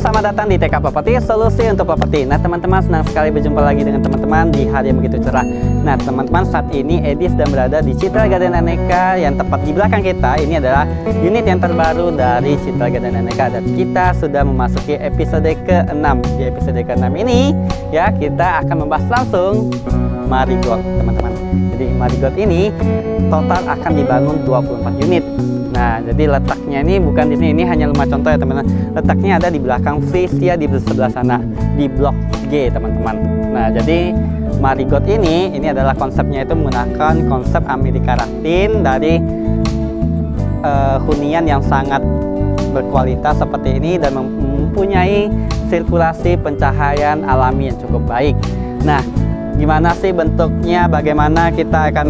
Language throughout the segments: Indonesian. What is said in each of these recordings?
selamat datang di TK Property, solusi untuk properti. Nah teman-teman, senang sekali berjumpa lagi dengan teman-teman di hari yang begitu cerah. Nah teman-teman, saat ini Edi sedang berada di Citra Garden Aneka yang tepat di belakang kita. Ini adalah unit yang terbaru dari Citra Garden Aneka dan kita sudah memasuki episode ke-6. Di episode ke-6 ini ya kita akan membahas langsung Marigold, teman-teman. Jadi Marigold ini total akan dibangun 24 unit. Nah, jadi letaknya ini bukan di sini, ini hanya rumah contoh ya teman-teman. Letaknya ada di belakang Frisia di sebelah sana, di blok G teman-teman. Nah, jadi Marigold ini adalah konsepnya itu menggunakan konsep Amerika Latin dari hunian yang sangat berkualitas seperti ini dan mempunyai sirkulasi pencahayaan alami yang cukup baik. Nah, gimana sih bentuknya? Bagaimana kita akan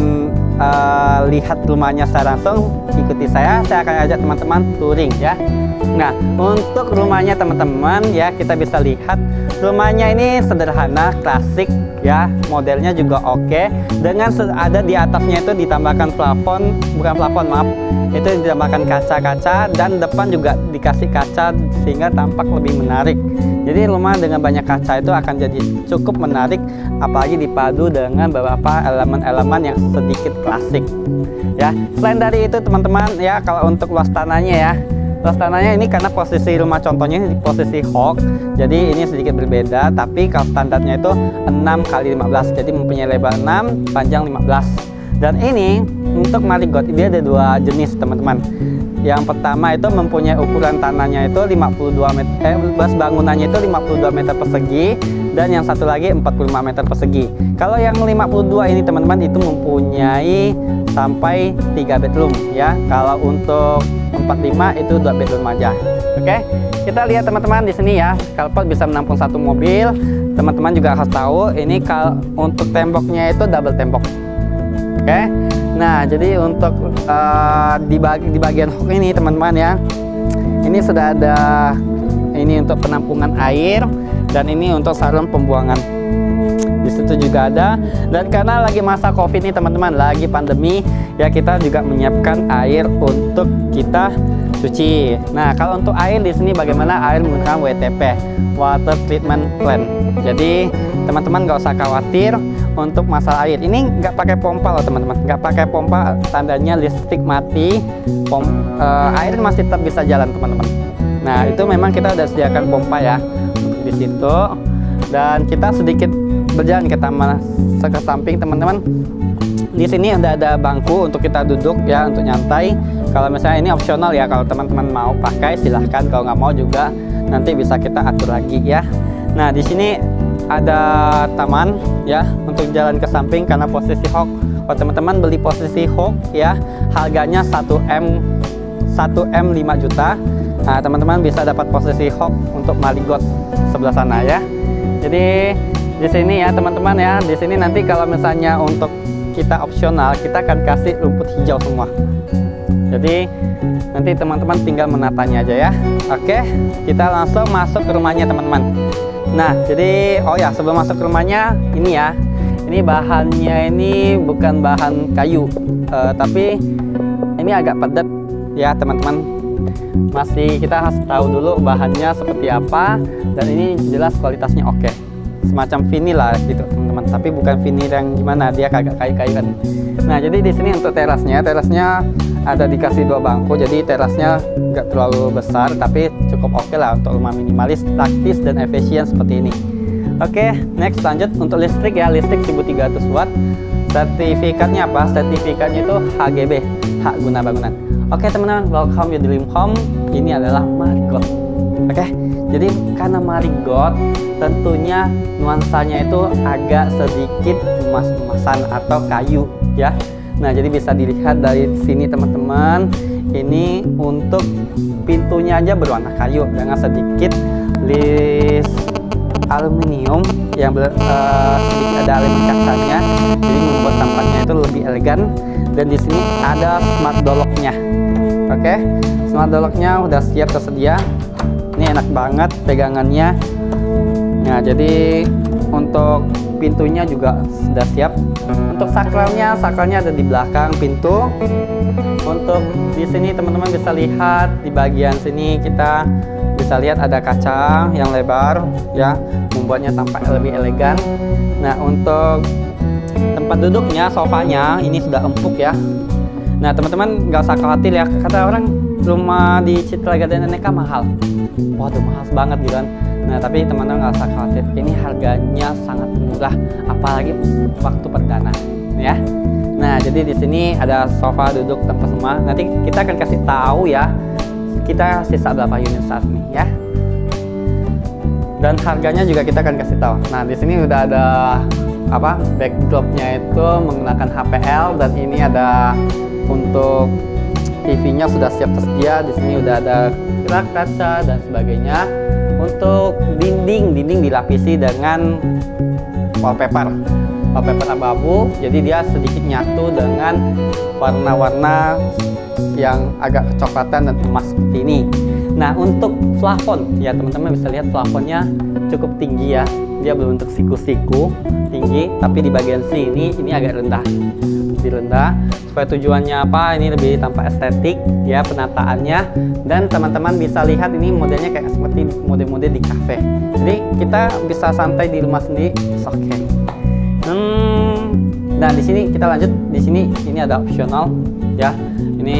lihat rumahnya secara langsung? Ikuti saya akan ajak teman-teman touring ya. Nah, untuk rumahnya teman-teman ya, kita bisa lihat rumahnya ini sederhana, klasik ya, modelnya juga oke. Dengan ada di atasnya itu ditambahkan plafon, bukan plafon maaf, itu ditambahkan kaca-kaca dan depan juga dikasih kaca sehingga tampak lebih menarik. Jadi rumah dengan banyak kaca itu akan jadi cukup menarik, apalagi dipadu dengan beberapa elemen-elemen yang sedikit klasik ya. Selain dari itu teman-teman ya, kalau untuk luas tanahnya ya, luas tanahnya ini karena posisi rumah contohnya di posisi hok, jadi ini sedikit berbeda, tapi kalau standarnya itu 6x15, jadi mempunyai lebar 6, panjang 15. Dan ini untuk Marigold dia ada dua jenis teman-teman. Yang pertama itu mempunyai ukuran tanahnya itu 52 meter, luas bangunannya itu 52 meter persegi, dan yang satu lagi 45 meter persegi. Kalau yang 52 ini teman-teman itu mempunyai sampai 3 bedroom ya. Kalau untuk 45 itu 2 bedroom aja. Oke, kita lihat teman-teman di sini ya. Carport bisa menampung satu mobil. Teman-teman juga harus tahu ini untuk temboknya itu double tembok. Oke. Nah, jadi untuk di bagian hook ini teman-teman ya, ini sudah ada ini untuk penampungan air dan ini untuk saluran pembuangan. Di situ juga ada. Dan karena lagi masa Covid nih teman-teman, lagi pandemi ya, kita juga menyiapkan air untuk kita cuci. Nah, kalau untuk air di sini bagaimana? Air menggunakan WTP, Water Treatment Plant. Jadi teman-teman nggak usah khawatir untuk masalah air. Ini nggak pakai pompa loh teman-teman, nggak pakai pompa, tandanya listrik mati, air masih tetap bisa jalan teman-teman. Nah, itu memang kita udah sediakan pompa ya di situ. Dan kita sedikit berjalan ke taman ke samping teman-teman. Di sini udah ada bangku untuk kita duduk ya, untuk nyantai. Kalau misalnya ini opsional ya, kalau teman-teman mau pakai silahkan, kalau nggak mau juga nanti bisa kita atur lagi ya. Nah, di sini ada taman ya untuk jalan ke samping karena posisi hok. Kalau teman-teman beli posisi hok ya, harganya 1M 5 juta. Nah, teman-teman bisa dapat posisi hok untuk Marigold sebelah sana ya. Jadi di sini ya teman-teman ya, di sini nanti kalau misalnya untuk kita opsional, kita akan kasih rumput hijau semua. Jadi nanti teman-teman tinggal menatanya aja ya. Oke, kita langsung masuk ke rumahnya teman-teman. Nah, jadi oh ya, sebelum masuk ke rumahnya ini ya, ini bahannya ini bukan bahan kayu, tapi ini agak padat ya teman-teman. Masih kita harus tahu dulu bahannya seperti apa, dan ini jelas kualitasnya oke. Semacam vinil lah gitu teman-teman, tapi bukan vinil yang gimana, dia kagak kayu-kayu kan. Nah, jadi di sini untuk terasnya ada dikasih 2 bangku, jadi terasnya nggak terlalu besar, tapi cukup oke lah untuk rumah minimalis, taktis dan efisien seperti ini. Oke, next lanjut untuk listrik ya, listrik 1300 watt. Sertifikatnya apa? Sertifikatnya itu HGB, hak guna bangunan. Oke teman-teman, welcome your dream home. Ini adalah Marigold. Oke, jadi karena Marigold tentunya nuansanya itu agak sedikit emas-emasan atau kayu ya. Nah, jadi bisa dilihat dari sini teman-teman, ini untuk pintunya aja berwarna kayu dengan sedikit list aluminium yang sedikit ada elemen kacanya, jadi membuat tampaknya itu lebih elegan. Dan di sini ada smart door lock-nya. Oke, smart door lock-nya udah siap tersedia. Ini enak banget pegangannya. Nah, jadi untuk pintunya juga sudah siap. Untuk sakralnya ada di belakang pintu. Untuk di sini teman-teman bisa lihat di bagian sini kita bisa bisa lihat ada kaca yang lebar ya, membuatnya tampak lebih elegan. Nah, untuk tempat duduknya, sofanya ini sudah empuk ya. Nah, teman-teman nggak usah khawatir ya, kata orang rumah di Citra Garden Aneka mahal. Waduh, mahal banget gitu kan. Nah, tapi teman-teman nggak usah khawatir, ini harganya sangat murah, apalagi waktu perdana ya. Nah, jadi di sini ada sofa duduk tanpa semua. Nanti kita akan kasih tahu ya, kita sisa berapa unit saat ini ya. Dan harganya juga kita akan kasih tahu. Nah, di sini udah ada apa? Backdropnya itu menggunakan HPL, dan ini ada untuk TV-nya sudah siap tersedia. Di sini udah ada rak kaca dan sebagainya. Untuk dinding dilapisi dengan wallpaper abu-abu, jadi dia sedikit nyatu dengan warna-warna yang agak kecoklatan dan emas seperti ini. Nah, untuk plafon ya, teman-teman bisa lihat plafonnya cukup tinggi ya, dia berbentuk siku-siku tinggi, tapi di bagian sini ini agak rendah, lebih rendah. Supaya tujuannya apa? Ini lebih tampak estetik ya penataannya, dan teman-teman bisa lihat ini modelnya kayak seperti model-model di cafe. Jadi kita bisa santai di rumah sendiri, it's okay. Nah, di sini kita lanjut. Di sini ini ada opsional ya. Ini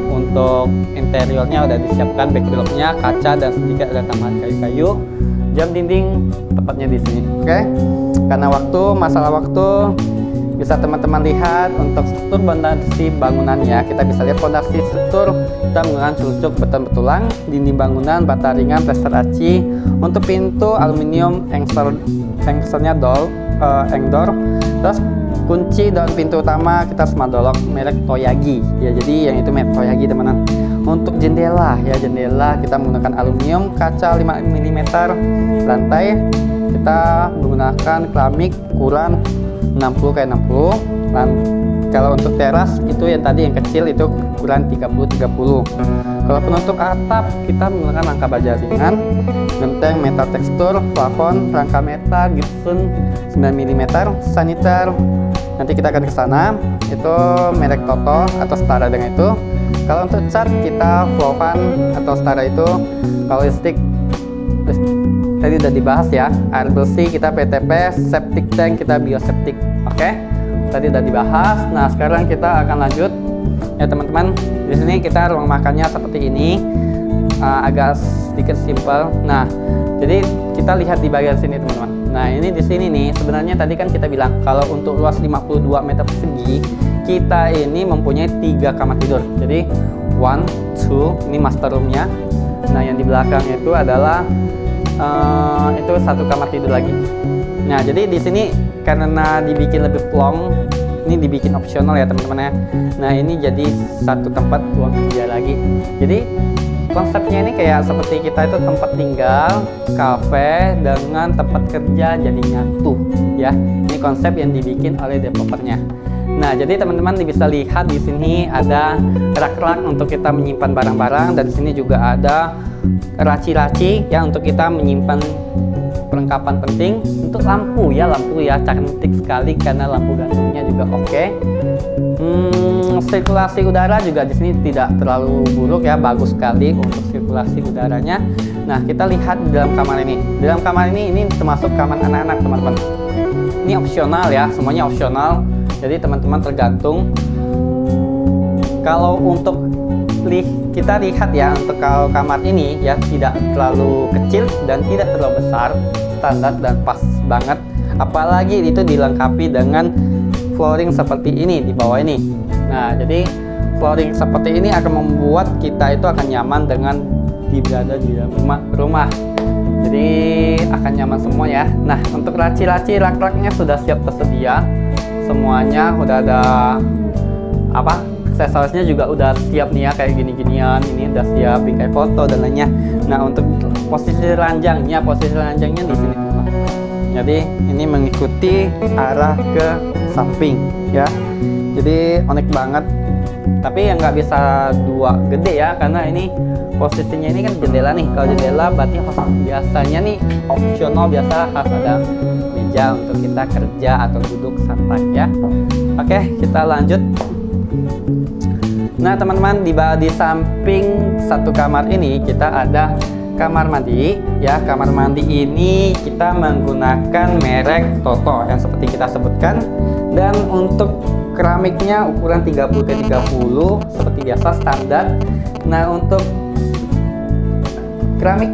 untuk interiornya udah disiapkan, backdropnya kaca dan sedikit ada tambahan kayu-kayu. Jam dinding tepatnya di sini. Oke. Karena masalah waktu, bisa teman-teman lihat untuk struktur fondasi bangunannya. Kita bisa lihat fondasi struktur kita menggunakan celucuk beton-betulan, dinding bangunan bata ringan plester aci. Untuk pintu aluminium engselnya engdor. Terus kunci dan pintu utama kita smart lock merek Toyagi ya, jadi yang itu merek Toyagi teman-teman. Untuk jendela ya, jendela kita menggunakan aluminium, kaca 5 mm, lantai kita menggunakan keramik ukuran 60x60. Dan kalau untuk teras itu yang tadi yang kecil itu ukuran 30x30. Kalau penutup atap kita menggunakan rangka baja ringan, genteng metal tekstur, plafon rangka metal gypsum 9 mm, saniter nanti kita akan ke sana, itu merek Toto atau setara dengan itu. Kalau untuk cat kita Flovan atau setara itu. Kalau listrik tadi udah dibahas ya, air bersih kita PTP, septic tank kita bioseptic. Oke, tadi udah dibahas. Nah, sekarang kita akan lanjut ya teman-teman. Di sini kita ruang makannya seperti ini, agak sedikit simpel. Nah, jadi kita lihat di bagian sini teman-teman. Nah, ini di sini nih, sebenarnya tadi kan kita bilang kalau untuk luas 52 meter persegi kita ini mempunyai 3 kamar tidur. Jadi 1, 2 ini master roomnya. Nah, yang di belakang itu adalah itu 1 kamar tidur lagi. Nah, jadi di sini karena dibikin lebih plong, ini dibikin opsional ya teman-teman ya. Nah, ini jadi 1 tempat ruang kerja lagi. Jadi konsepnya ini kayak seperti kita itu tempat tinggal, kafe dengan tempat kerja jadi nyatu ya. Ini konsep yang dibikin oleh developernya. Nah, jadi teman-teman bisa lihat di sini ada rak-rak untuk kita menyimpan barang-barang, dan di sini juga ada laci-laci ya untuk kita menyimpan perlengkapan penting. Untuk lampu ya cantik sekali karena lampu gantungnya juga oke. Sirkulasi udara juga di sini tidak terlalu buruk ya, bagus sekali untuk sirkulasi udaranya. Nah, kita lihat di dalam kamar ini. Di dalam kamar ini termasuk kamar anak-anak teman-teman. Ini opsional ya, semuanya opsional. Jadi teman-teman tergantung. Kalau untuk kita lihat ya, untuk kalau kamar ini ya tidak terlalu kecil dan tidak terlalu besar, standar dan pas banget. Apalagi itu dilengkapi dengan flooring seperti ini di bawah ini. Nah, jadi flooring seperti ini akan membuat kita itu akan nyaman dengan berada di dalam rumah. Jadi akan nyaman semua ya. Nah, untuk laci-laci rak-raknya sudah siap tersedia. Semuanya udah ada aksesorisnya juga udah siap nih ya, kayak gini-ginian. Ini udah siap bingkai foto dan lainnya. Nah, untuk posisi ranjangnya di sini. Jadi ini mengikuti arah ke samping ya. Jadi unik banget. Tapi yang nggak bisa 2 gede ya, karena ini posisinya ini kan jendela nih. Kalau jendela berarti biasanya nih opsional, biasa harus ada meja untuk kita kerja atau duduk santai ya. Oke, kita lanjut. Nah teman-teman, di samping 1 kamar ini kita ada kamar mandi ya. Kamar mandi ini kita menggunakan merek Toto yang seperti kita sebutkan, dan untuk keramiknya ukuran 30x30 seperti biasa standar. Nah, untuk keramik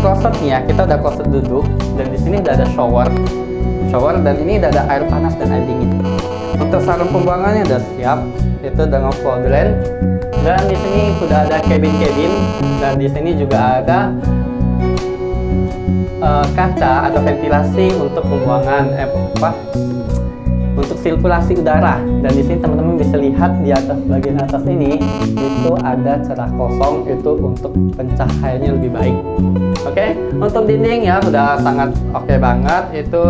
klosetnya kita udah kloset duduk, dan di sini udah ada shower, dan ini udah ada air panas dan air dingin. Untuk saluran pembuangannya udah siap, itu dengan floor drain, dan di sini sudah ada cabin, dan di sini juga ada kaca atau ventilasi untuk pembuangan untuk sirkulasi udara. Dan di sini teman-teman bisa lihat di atas, bagian atas ini itu ada celah kosong, itu untuk pencahayaannya lebih baik. Oke, untuk dinding ya sudah sangat oke banget. Itu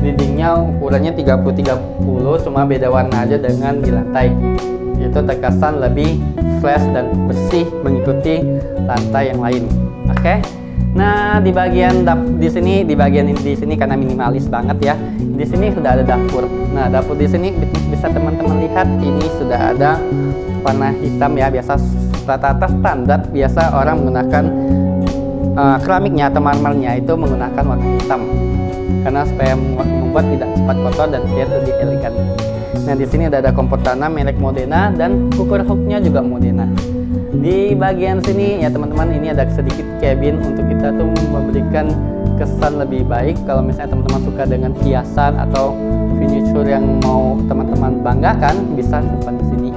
dindingnya ukurannya 30x30, cuma beda warna aja dengan di lantai. Itu terkesan lebih fresh dan bersih mengikuti lantai yang lain. Oke. Nah, di bagian di sini karena minimalis banget ya. Di sini sudah ada dapur. Nah, dapur di sini bisa teman-teman lihat, ini sudah ada warna hitam ya. Biasa rata-rata standar biasa orang menggunakan keramiknya atau marmernya itu menggunakan warna hitam, karena supaya membuat tidak cepat kotor dan terlihat lebih elegan. Nah, di sini ada kompor tanam merek Modena, dan cooker hooknya juga Modena. Di bagian sini ya teman-teman, ini ada sedikit cabin untuk kita tuh memberikan kesan lebih baik. Kalau misalnya teman-teman suka dengan hiasan atau furniture yang mau teman-teman banggakan, bisa simpan di sini.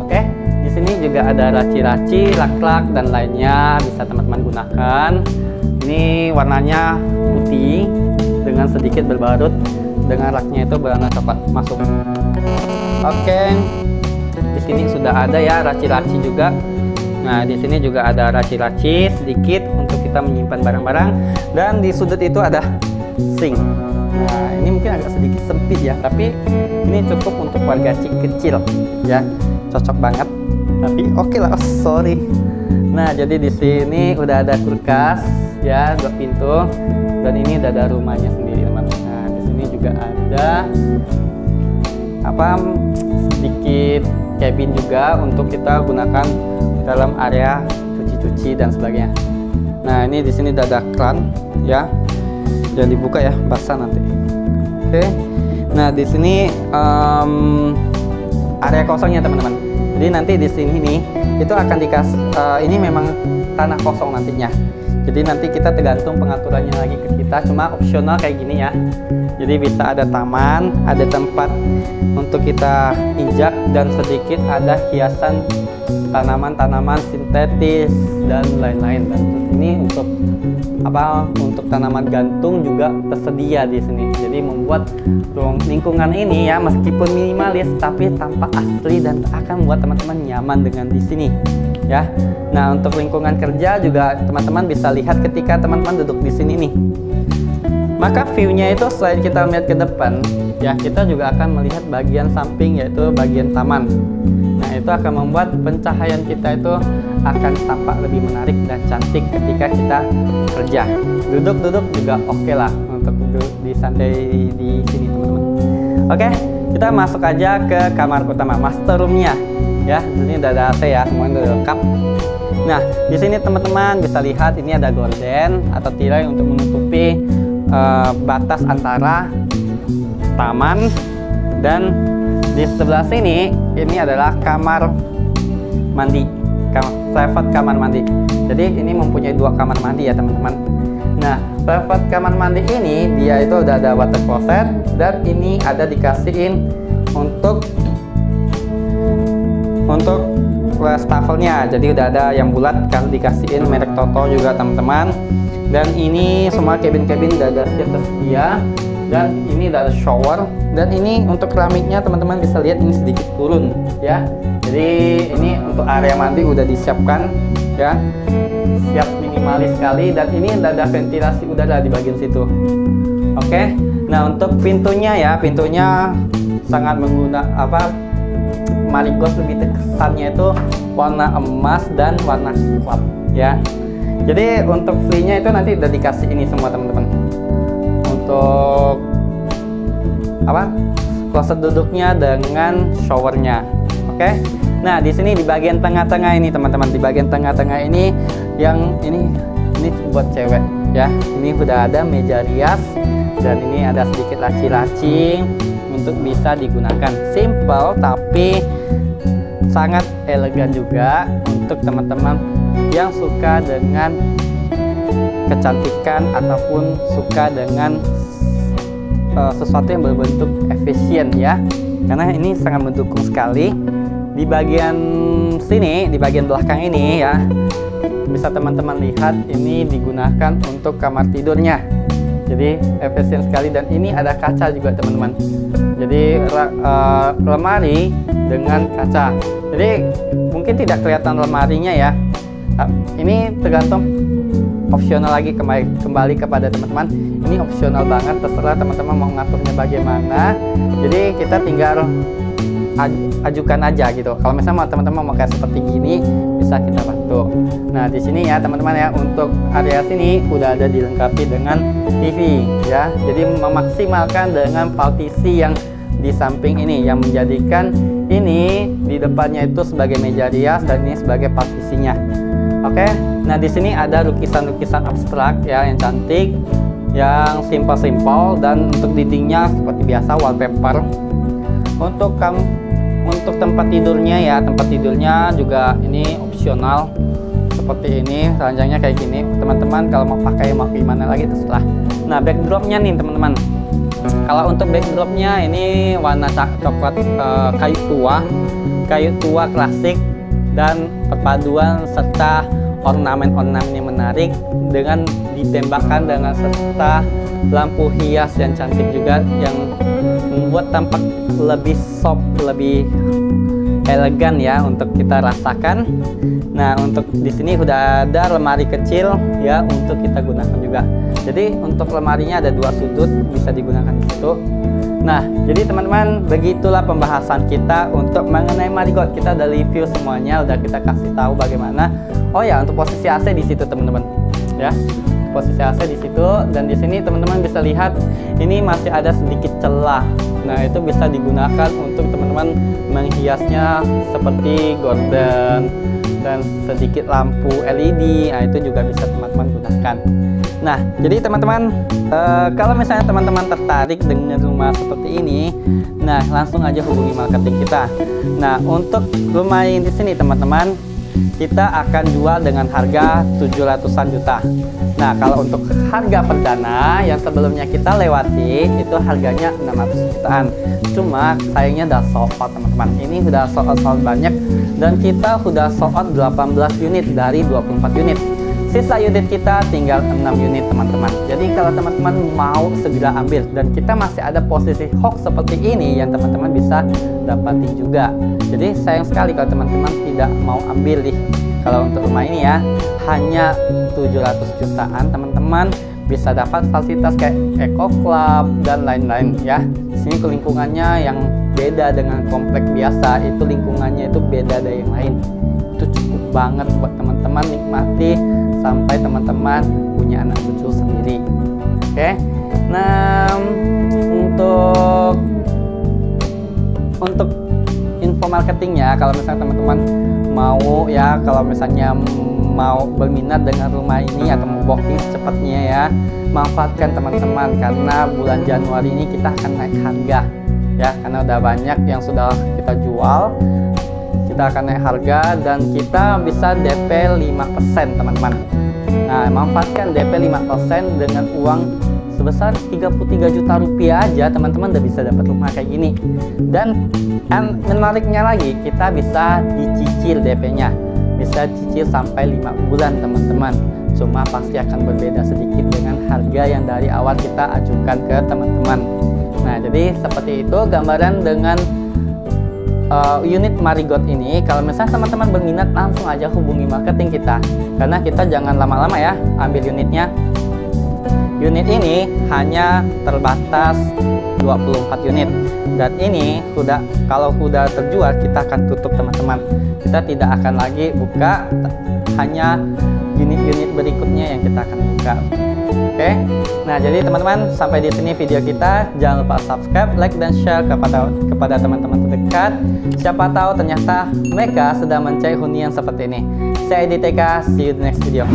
Oke, di sini juga ada laci-laci, lak-lak dan lainnya bisa teman-teman gunakan. Ini warnanya putih dengan sedikit berbarut, dengan raknya itu berwarna coklat masuk. Oke. Di sini sudah ada ya laci-laci juga. Nah, di sini juga ada laci-laci sedikit untuk kita menyimpan barang-barang, dan di sudut itu ada sink. Nah, ini mungkin agak sedikit sempit ya, tapi ini cukup untuk warga kecil ya, cocok banget. Tapi oke lah, sorry. Nah, jadi di sini udah ada kulkas ya, 2 pintu, dan ini udah ada rumahnya sendiri teman-teman. Nah, di sini juga ada sedikit cabin juga untuk kita gunakan dalam area cuci-cuci dan sebagainya. Nah, ini di sini udah ada kran ya, jangan dibuka ya, basah nanti. Oke. Nah, di sini area kosongnya teman-teman. Jadi nanti di sini nih itu akan dikasih ini memang tanah kosong nantinya. Jadi nanti kita tergantung pengaturannya lagi ke kita, cuma opsional kayak gini ya. Jadi bisa ada taman, ada tempat untuk kita injak, dan sedikit ada hiasan tanaman-tanaman sintetis dan lain-lain. Dan ini untuk untuk tanaman gantung juga tersedia di sini. Jadi membuat lingkungan ini ya meskipun minimalis tapi tampak asli dan akan membuat teman-teman nyaman dengan di sini ya. Nah, untuk lingkungan kerja juga teman-teman bisa lihat ketika teman-teman duduk di sini nih. Maka view-nya itu selain kita melihat ke depan, ya kita juga akan melihat bagian samping, yaitu bagian taman. Nah, itu akan membuat pencahayaan kita itu akan tampak lebih menarik dan cantik ketika kita kerja. Duduk-duduk juga oke lah untuk duduk di santai di sini teman-teman. Oke, kita masuk aja ke kamar utama, master room-nya. Ya, di sini udah ada AC ya, semuanya udah lengkap. Nah, di sini teman-teman bisa lihat ini ada gorden atau tirai untuk menutupi batas antara taman, dan di sebelah sini ini adalah kamar mandi, private kamar mandi. Jadi ini mempunyai 2 kamar mandi ya teman-teman. Nah, private kamar mandi ini dia itu udah ada water closet, dan ini ada dikasihin untuk wastafelnya. Jadi udah ada yang bulat kan, dikasihin merek Toto juga teman-teman. Dan ini semua cabin-cabin udah ada tersedia, dan ini udah ada shower. Dan ini untuk keramiknya teman-teman bisa lihat ini sedikit turun ya. Jadi ini untuk area mandi udah disiapkan ya, siap minimalis sekali. Dan ini udah ada ventilasi udara di bagian situ. Oke. Nah, untuk pintunya ya, pintunya sangat menggunakan Marigos, lebih terkesannya itu warna emas dan warna coklat ya. Jadi untuk fee-nya itu nanti udah dikasih ini semua teman-teman. Untuk kloset duduknya dengan showernya. Oke. Nah, di sini di bagian tengah-tengah ini teman-teman, di bagian tengah-tengah ini yang ini buat cewek ya. Ini udah ada meja rias dan ini ada sedikit laci-laci untuk bisa digunakan. Simple tapi sangat elegan juga untuk teman-teman yang suka dengan kecantikan ataupun suka dengan sesuatu yang berbentuk efisien ya. Karena ini sangat mendukung sekali. Di bagian sini, di bagian belakang ini ya, bisa teman-teman lihat ini digunakan untuk kamar tidurnya. Jadi efisien sekali dan ini ada kaca juga teman-teman. Jadi lemari dengan kaca. Jadi mungkin tidak kelihatan lemarinya ya. Ini tergantung opsional lagi, kembali kepada teman-teman. Ini opsional banget, terserah teman-teman mau ngaturnya bagaimana. Jadi kita tinggal ajukan aja gitu. Kalau misalnya teman-teman mau kayak seperti gini, bisa kita bantu. Nah, di sini ya teman-teman ya, untuk area sini udah ada dilengkapi dengan TV ya. Jadi memaksimalkan dengan partisi yang di samping ini yang menjadikan ini di depannya itu sebagai meja rias dan ini sebagai partisinya. Oke. Nah, di sini ada lukisan-lukisan abstrak ya yang cantik, yang simple-simple, dan untuk dindingnya seperti biasa wallpaper. Untuk tempat tidurnya ya, tempat tidurnya juga ini opsional seperti ini, ranjangnya kayak gini. Teman-teman kalau mau pakai mau gimana lagi terserah. Nah, backdropnya nih teman-teman. Kalau untuk backdropnya ini warna coklat kayu tua klasik dan perpaduan serta ornamen-ornamen yang menarik dengan ditembakkan dengan serta lampu hias yang cantik juga yang membuat tampak lebih soft, lebih elegan ya untuk kita rasakan. Nah, untuk di sini udah ada lemari kecil ya untuk kita gunakan juga. Jadi untuk lemarinya ada dua sudut, bisa digunakan di situ. Nah, jadi teman-teman, begitulah pembahasan kita untuk mengenai Marigot. Kita udah review semuanya, udah kita kasih tahu bagaimana. Oh ya, untuk posisi AC di situ teman-teman ya. Posisi AC di situ, dan di sini teman-teman bisa lihat ini masih ada sedikit celah. Nah, itu bisa digunakan untuk teman-teman menghiasnya seperti gorden dan sedikit lampu LED. Nah, itu juga bisa teman-teman gunakan. Nah, jadi teman-teman, kalau misalnya teman-teman tertarik dengan rumah seperti ini, nah langsung aja hubungi marketing kita. Nah, untuk rumah yang di sini teman-teman, kita akan jual dengan harga 700-an juta. Nah, kalau untuk harga perdana yang sebelumnya kita lewati itu harganya 600 jutaan. Cuma sayangnya udah sold out teman-teman. Ini udah sold out banyak dan kita udah sold out 18 unit dari 24 unit. Sisa unit kita tinggal 6 unit teman-teman. Jadi kalau teman-teman mau segera ambil, dan kita masih ada posisi hoax seperti ini yang teman-teman bisa dapatin juga. Jadi sayang sekali kalau teman-teman tidak mau ambil nih. Kalau untuk rumah ini ya, hanya 700 jutaan teman-teman bisa dapat fasilitas kayak Eco Club dan lain-lain ya. Di sini lingkungannya yang beda dengan komplek biasa, itu lingkungannya itu beda dari yang lain. Itu cukup banget buat teman-teman nikmati sampai teman-teman punya anak cucu sendiri. Oke. Nah, untuk info marketingnya, kalau misalnya teman-teman mau ya, kalau misalnya mau berminat dengan rumah ini atau mau booking secepatnya ya, manfaatkan teman-teman karena bulan Januari ini kita akan naik harga ya, karena udah banyak yang sudah kita jual. Kita akan naik harga dan kita bisa DP 5% teman-teman. Nah, manfaatkan DP 5% dengan uang sebesar 33 juta rupiah aja teman-teman udah bisa dapat rumah kayak gini. Dan menariknya lagi, kita bisa dicicil DP-nya, bisa cicil sampai 5 bulan teman-teman. Cuma pasti akan berbeda sedikit dengan harga yang dari awal kita ajukan ke teman-teman. Nah, jadi seperti itu gambaran dengan unit Marigot ini. Kalau misalnya teman-teman berminat, langsung aja hubungi marketing kita, karena kita jangan lama-lama ya ambil unitnya. Unit ini hanya terbatas 24 unit, dan ini kalau sudah terjual kita akan tutup teman-teman. Kita tidak akan lagi buka, hanya unit unit-unit berikutnya yang kita akan buka. Oke, nah jadi teman-teman, sampai di sini video kita. Jangan lupa subscribe, like, dan share kepada teman-teman terdekat. Siapa tahu ternyata mereka sedang mencari hunian seperti ini. Saya Edi TK, see you the next video.